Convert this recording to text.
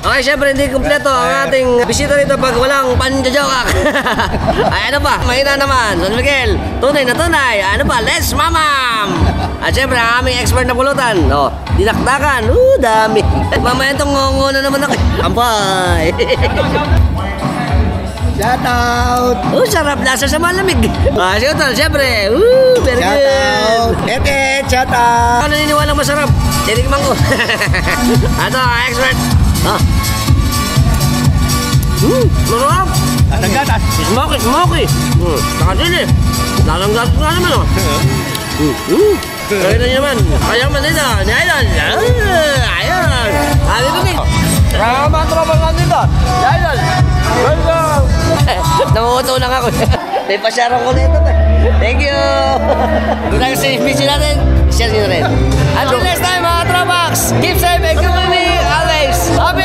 Okay, syempre hindi kumpleto ang ating bisita rito pag walang panjajokak. Ay, ano pa? Mahina naman. San Miguel, tunay na tunay. Ano pa? Let's mamam! At syempre, ang aming expert na pulutan. Oh, dinakdakan. Dami. Mamaya itong ngongo na naman ako. Ampay. Shout out! Sarap lasa sa malamig. Sige tol, syempre. Very Shout good. out! Ete, shout out! Ako naniniwalang masarap. Tinikman ko. Ito, expert. Masarap. Anong gatas? Smoky, smoky. Saka sili. Lalang gatas nga naman, oh. Kaya na naman. Kaya man dito. Ayan. Ayan. Sabi ko din. Kaya mga tropa nga dito. Ayan. Welcome. Namuto lang ako. May pasyarang ko na ito. Thank you. Doon tayo sa busy natin. Share nyo rin. Until next time mga tropax. Keep safe and keep moving always. Happy